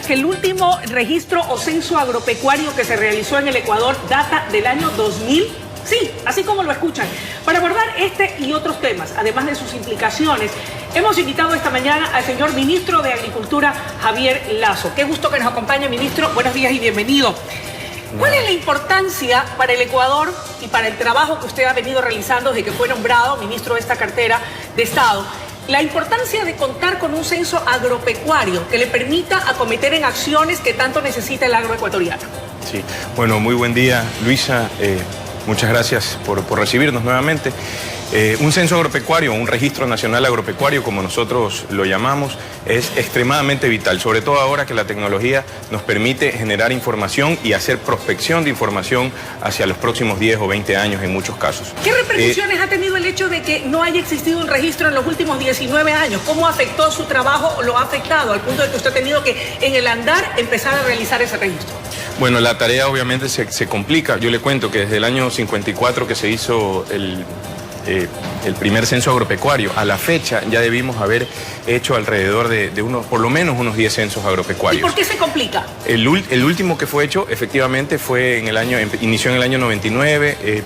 que el último registro o censo agropecuario que se realizó en el Ecuador data del año 2000. Sí, así como lo escuchan. Para abordar este y otros temas, además de sus implicaciones, hemos invitado esta mañana al señor ministro de Agricultura, Javier Lazo. Qué gusto que nos acompañe, ministro. Buenos días y bienvenido. ¿Cuál es la importancia para el Ecuador y para el trabajo que usted ha venido realizando desde que fue nombrado ministro de esta cartera de Estado? La importancia de contar con un censo agropecuario que le permita acometer en acciones que tanto necesita el agroecuatoriano. Sí, bueno, muy buen día, Luisa. Muchas gracias por recibirnos nuevamente. Un censo agropecuario, un registro nacional agropecuario, como nosotros lo llamamos, es extremadamente vital, sobre todo ahora que la tecnología nos permite generar información y hacer prospección de información hacia los próximos 10 o 20 años en muchos casos. ¿Qué repercusiones ha tenido el hecho de que no haya existido un registro en los últimos 19 años? ¿Cómo afectó su trabajo o lo ha afectado al punto de que usted ha tenido que en el andar empezar a realizar ese registro? Bueno, la tarea obviamente se complica. Yo le cuento que desde el año 54 que se hizo el primer censo agropecuario, a la fecha ya debimos haber hecho alrededor de por lo menos unos 10 censos agropecuarios. ¿Y por qué se complica? El último que fue hecho efectivamente fue inició en el año 99,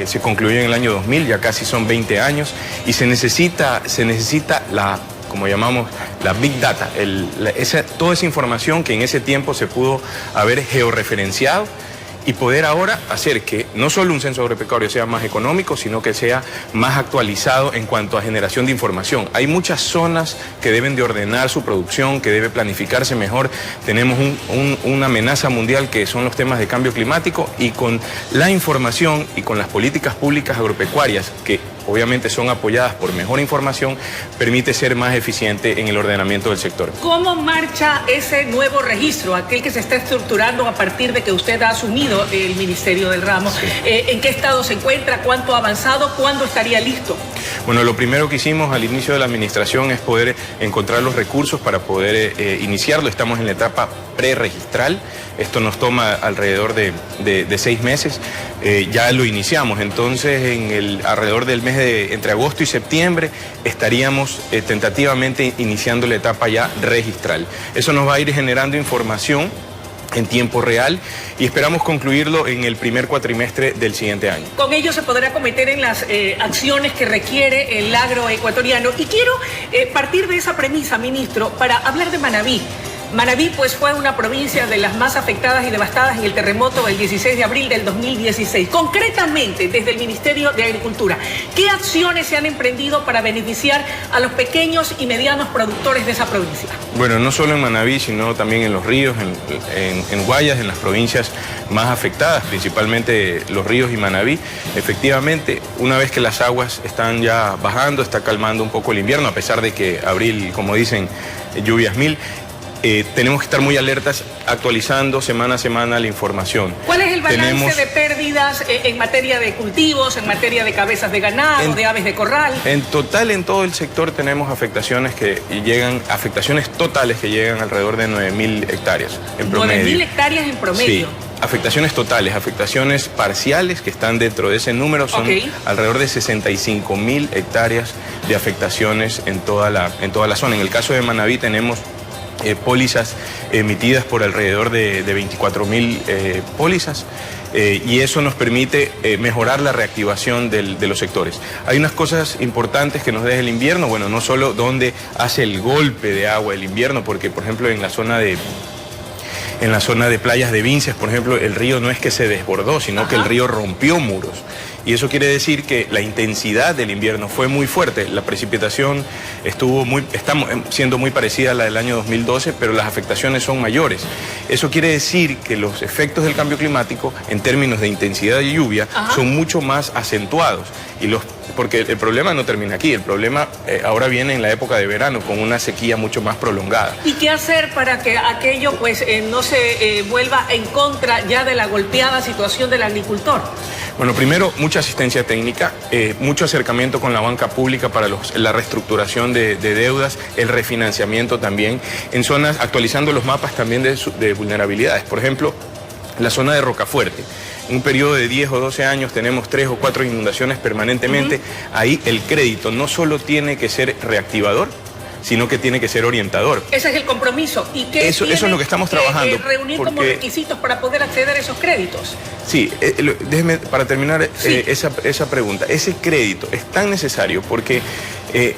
se concluyó en el año 2000, ya casi son 20 años, y se necesita como llamamos, la Big Data, toda esa información que en ese tiempo se pudo haber georreferenciado y poder ahora hacer que no solo un censo agropecuario sea más económico, sino que sea más actualizado en cuanto a generación de información. Hay muchas zonas que deben de ordenar su producción, que debe planificarse mejor. Tenemos una amenaza mundial que son los temas de cambio climático, y con la información y con las políticas públicas agropecuarias, que obviamente son apoyadas por mejor información, permite ser más eficiente en el ordenamiento del sector. ¿Cómo marcha ese nuevo registro, aquel que se está estructurando a partir de que usted ha asumido el Ministerio del Ramo? Sí. ¿En qué estado se encuentra? ¿Cuánto ha avanzado? ¿Cuándo estaría listo? Bueno, lo primero que hicimos al inicio de la administración es poder encontrar los recursos para poder iniciarlo. Estamos en la etapa preregistral. Esto nos toma alrededor de 6 meses. Ya lo iniciamos, entonces alrededor del mes entre agosto y septiembre estaríamos tentativamente iniciando la etapa ya registral. Eso nos va a ir generando información en tiempo real y esperamos concluirlo en el primer cuatrimestre del siguiente año. Con ello se podrá acometer en las acciones que requiere el agroecuatoriano. Y quiero partir de esa premisa, ministro, para hablar de Manabí. Manabí pues fue una provincia de las más afectadas y devastadas en el terremoto del 16 de abril del 2016. Concretamente, desde el Ministerio de Agricultura, ¿qué acciones se han emprendido para beneficiar a los pequeños y medianos productores de esa provincia? Bueno, no solo en Manabí, sino también en Los Ríos, en Guayas, en las provincias más afectadas, principalmente Los Ríos y Manabí. Efectivamente, una vez que las aguas están ya bajando, está calmando un poco el invierno, a pesar de que abril, como dicen, lluvias mil. Tenemos que estar muy alertas, actualizando semana a semana la información. ¿Cuál es el balance de pérdidas en materia de cultivos, en materia de cabezas de ganado, de aves de corral? En total, en todo el sector tenemos afectaciones totales que llegan alrededor de 9.000 hectáreas en promedio. 9.000 hectáreas en promedio. Sí. Afectaciones totales, afectaciones parciales que están dentro de ese número son alrededor de 65.000 hectáreas de afectaciones en toda la zona. En el caso de Manabí tenemos pólizas emitidas por alrededor de 24.000 pólizas, y eso nos permite mejorar la reactivación de los sectores. Hay unas cosas importantes que nos deja el invierno, bueno, no solo donde hace el golpe de agua el invierno, porque por ejemplo en la zona de Playas de Vinces, por ejemplo, el río no es que se desbordó, sino que el río rompió muros. Y eso quiere decir que la intensidad del invierno fue muy fuerte. La precipitación está siendo muy parecida a la del año 2012, pero las afectaciones son mayores. Eso quiere decir que los efectos del cambio climático, en términos de intensidad de lluvia, son mucho más acentuados. Porque el problema no termina aquí, el problema ahora viene en la época de verano, con una sequía mucho más prolongada. ¿Y qué hacer para que aquello pues no se vuelva en contra ya de la golpeada situación del agricultor? Bueno, primero, mucha asistencia técnica, mucho acercamiento con la banca pública para la reestructuración de deudas, el refinanciamiento también, en zonas, actualizando los mapas también de vulnerabilidades. Por ejemplo, la zona de Rocafuerte. En un periodo de 10 o 12 años tenemos 3 o 4 inundaciones permanentemente. Ahí el crédito no solo tiene que ser reactivador, sino que tiene que ser orientador. Ese es el compromiso. ¿Y qué eso es lo que estamos trabajando. Reunir como requisitos para poder acceder a esos créditos? Sí, déjeme para terminar esa pregunta. Ese crédito es tan necesario porque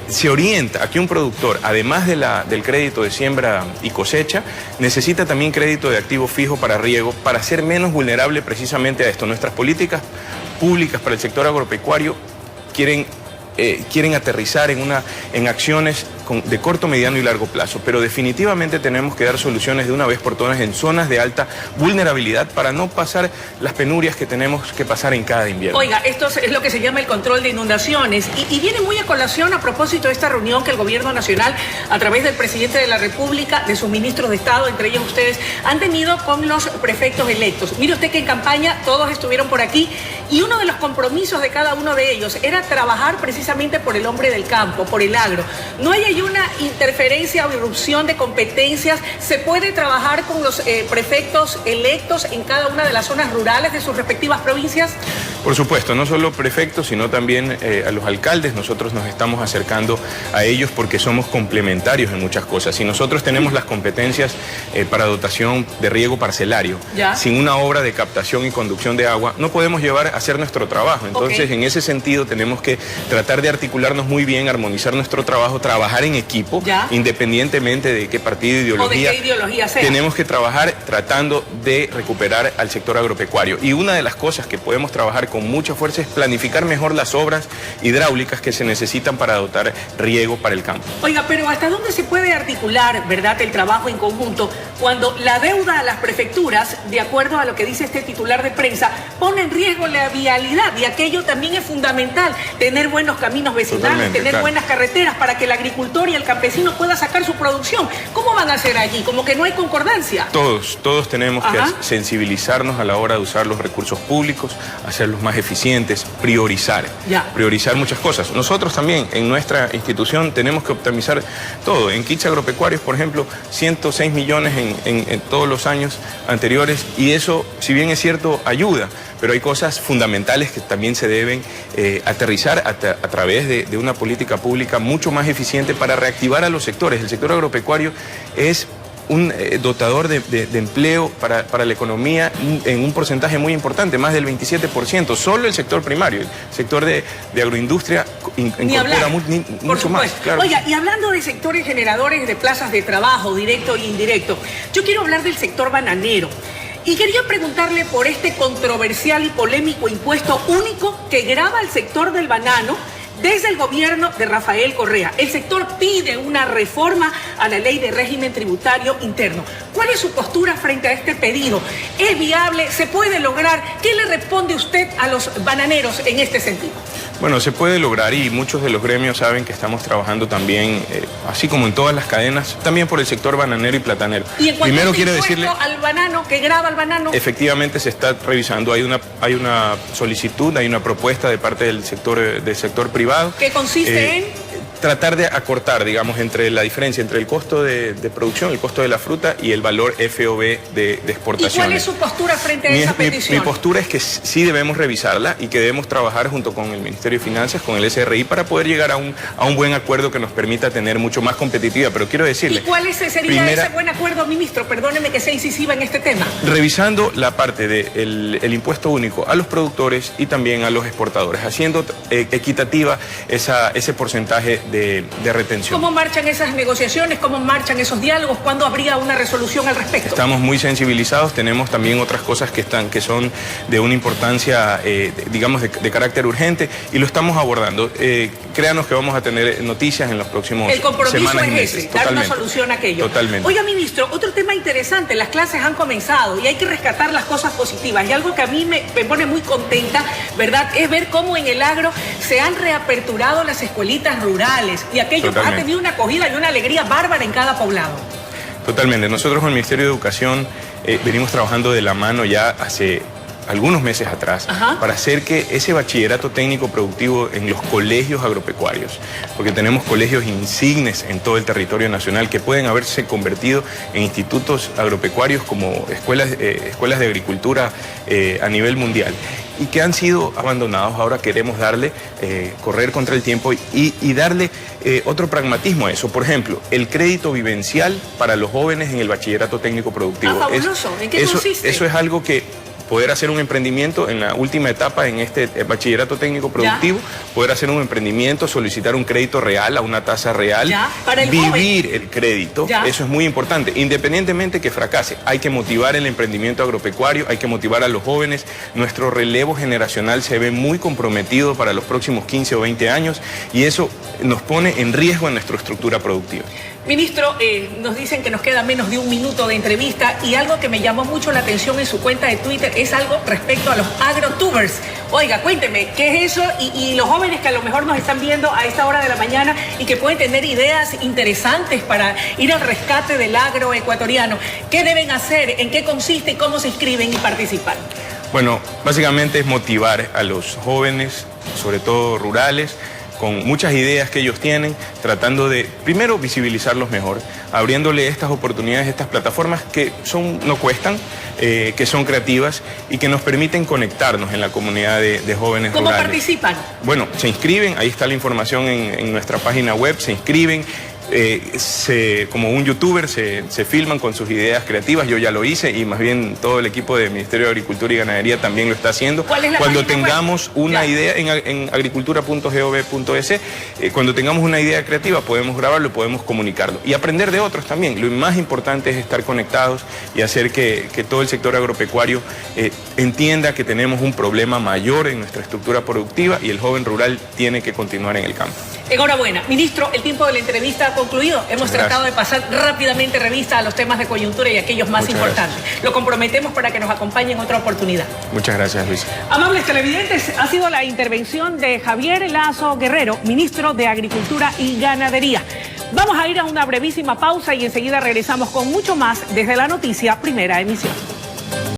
se orienta a que un productor, además del crédito de siembra y cosecha, necesita también crédito de activo fijo para riego, para ser menos vulnerable precisamente a esto. Nuestras políticas públicas para el sector agropecuario quieren aterrizar en acciones de corto, mediano y largo plazo, pero definitivamente tenemos que dar soluciones de una vez por todas en zonas de alta vulnerabilidad para no pasar las penurias que tenemos que pasar en cada invierno. Oiga, esto es lo que se llama el control de inundaciones y viene muy a colación a propósito de esta reunión que el Gobierno Nacional, a través del Presidente de la República, de sus ministros de Estado, entre ellos ustedes, han tenido con los prefectos electos. Mire usted que en campaña todos estuvieron por aquí y uno de los compromisos de cada uno de ellos era trabajar precisamente por el hombre del campo, por el agro. No hay una interferencia o irrupción de competencias. ¿Se puede trabajar con los prefectos electos en cada una de las zonas rurales de sus respectivas provincias? Por supuesto, no solo prefectos, sino también a los alcaldes. Nosotros nos estamos acercando a ellos porque somos complementarios en muchas cosas. Si nosotros tenemos las competencias para dotación de riego parcelario, sin una obra de captación y conducción de agua, no podemos hacer nuestro trabajo. Entonces, en ese sentido, tenemos que tratar de articularnos muy bien, armonizar nuestro trabajo, trabajar en equipo, independientemente de qué partido, ideología, o de qué ideología sea. Tenemos que trabajar tratando de recuperar al sector agropecuario. Y una de las cosas que podemos trabajar con mucha fuerza es planificar mejor las obras hidráulicas que se necesitan para dotar riego para el campo. Oiga, pero ¿hasta dónde se puede articular, verdad, el trabajo en conjunto cuando la deuda a las prefecturas, de acuerdo a lo que dice este titular de prensa, pone en riesgo la vialidad? Y aquello también es fundamental, tener buenos caminos vecinales, tener buenas carreteras para que el agricultor y el campesino pueda sacar su producción. ¿Cómo van a hacer allí? Como que no hay concordancia. Todos tenemos que sensibilizarnos a la hora de usar los recursos públicos, hacerlos más eficientes, priorizar muchas cosas. Nosotros también en nuestra institución tenemos que optimizar todo. En kits agropecuarios, por ejemplo, 106 millones en todos los años anteriores, y eso, si bien es cierto, ayuda, pero hay cosas fundamentales que también se deben aterrizar a través de una política pública mucho más eficiente para reactivar a los sectores. El sector agropecuario es un dotador de empleo para la economía en un porcentaje muy importante, más del 27%. Solo el sector primario, el sector de agroindustria incorpora mucho más. Claro. Oiga, y hablando de sectores generadores de plazas de trabajo, directo e indirecto, yo quiero hablar del sector bananero. Y quería preguntarle por este controversial y polémico impuesto único que grava el sector del banano desde el gobierno de Rafael Correa. El sector pide una reforma a la ley de régimen tributario interno. ¿Cuál es su postura frente a este pedido? ¿Es viable? ¿Se puede lograr? ¿Qué le responde usted a los bananeros en este sentido? Bueno, se puede lograr y muchos de los gremios saben que estamos trabajando también, así como en todas las cadenas, también por el sector bananero y platanero. Y en cuanto al banano, que grava al banano, efectivamente se está revisando, hay una solicitud, hay una propuesta de parte del sector privado. ¿Qué consiste en? Tratar de acortar, digamos, entre la diferencia entre el costo de producción, el costo de la fruta y el valor FOB de exportación. ¿Y cuál es su postura frente a esa petición? Mi postura es que sí debemos revisarla y que debemos trabajar junto con el Ministerio de Finanzas, con el SRI, para poder llegar a un buen acuerdo que nos permita tener mucho más competitiva. Pero quiero decirle... ¿Y cuál sería ese buen acuerdo, ministro? Perdóneme que sea incisiva en este tema. Revisando la parte del impuesto único a los productores y también a los exportadores, haciendo equitativa ese porcentaje de retención. ¿Cómo marchan esas negociaciones? ¿Cómo marchan esos diálogos? ¿Cuándo habría una resolución al respecto? Estamos muy sensibilizados, tenemos también otras cosas que son de una importancia, digamos, de carácter urgente, y lo estamos abordando. Créanos que vamos a tener noticias en los próximos semanas y meses. Dar una solución a aquello. Totalmente. Oiga, ministro, otro tema interesante, las clases han comenzado y hay que rescatar las cosas positivas, y algo que a mí me pone muy contenta, ¿verdad?, es ver cómo en el agro se han reaperturado las escuelitas rurales, y aquello ha tenido una acogida y una alegría bárbara en cada poblado. Totalmente. Nosotros con el Ministerio de Educación venimos trabajando de la mano ya hace algunos meses atrás, para hacer que ese bachillerato técnico productivo en los colegios agropecuarios, porque tenemos colegios insignes en todo el territorio nacional que pueden haberse convertido en institutos agropecuarios como escuelas de agricultura a nivel mundial, y que han sido abandonados. Ahora queremos darle, correr contra el tiempo y darle otro pragmatismo a eso. Por ejemplo, el crédito vivencial para los jóvenes en el bachillerato técnico productivo. Fabuloso. ¿En qué consiste? Eso es algo que poder hacer un emprendimiento en la última etapa en este bachillerato técnico productivo, poder hacer un emprendimiento, solicitar un crédito real a una tasa real, para el vivir joven. El crédito, eso es muy importante. Independientemente que fracase, hay que motivar el emprendimiento agropecuario, hay que motivar a los jóvenes. Nuestro relevo generacional se ve muy comprometido para los próximos 15 o 20 años y eso nos pone en riesgo en nuestra estructura productiva. Ministro, nos dicen que nos queda menos de un minuto de entrevista y algo que me llamó mucho la atención en su cuenta de Twitter es algo respecto a los agrotubers. Oiga, cuénteme, ¿qué es eso? Y los jóvenes que a lo mejor nos están viendo a esta hora de la mañana y que pueden tener ideas interesantes para ir al rescate del agro ecuatoriano, ¿qué deben hacer? ¿En qué consiste? ¿Cómo se inscriben y participan? Bueno, básicamente es motivar a los jóvenes, sobre todo rurales, con muchas ideas que ellos tienen, tratando de, primero, visibilizarlos mejor, abriéndole estas oportunidades, estas plataformas que no cuestan, que son creativas y que nos permiten conectarnos en la comunidad de jóvenes rurales. ¿Cómo participan? Bueno, se inscriben, ahí está la información en nuestra página web, se inscriben. Como un youtuber se filman con sus ideas creativas. Yo ya lo hice y más bien todo el equipo del Ministerio de Agricultura y Ganadería también lo está haciendo. ¿Cuál es la cuando página tengamos web? Una idea en agricultura.gov.es, cuando tengamos una idea creativa podemos grabarlo, podemos comunicarlo y aprender de otros también. Lo más importante es estar conectados y hacer que todo el sector agropecuario entienda que tenemos un problema mayor en nuestra estructura productiva y el joven rural tiene que continuar en el campo. Enhorabuena. Ministro, el tiempo de la entrevista ha concluido. Hemos tratado de pasar rápidamente revista a los temas de coyuntura y aquellos más importantes. Lo comprometemos para que nos acompañe en otra oportunidad. Muchas gracias, Luis. Amables televidentes, ha sido la intervención de Javier Lazo Guerrero, ministro de Agricultura y Ganadería. Vamos a ir a una brevísima pausa y enseguida regresamos con mucho más desde la noticia Primera Emisión.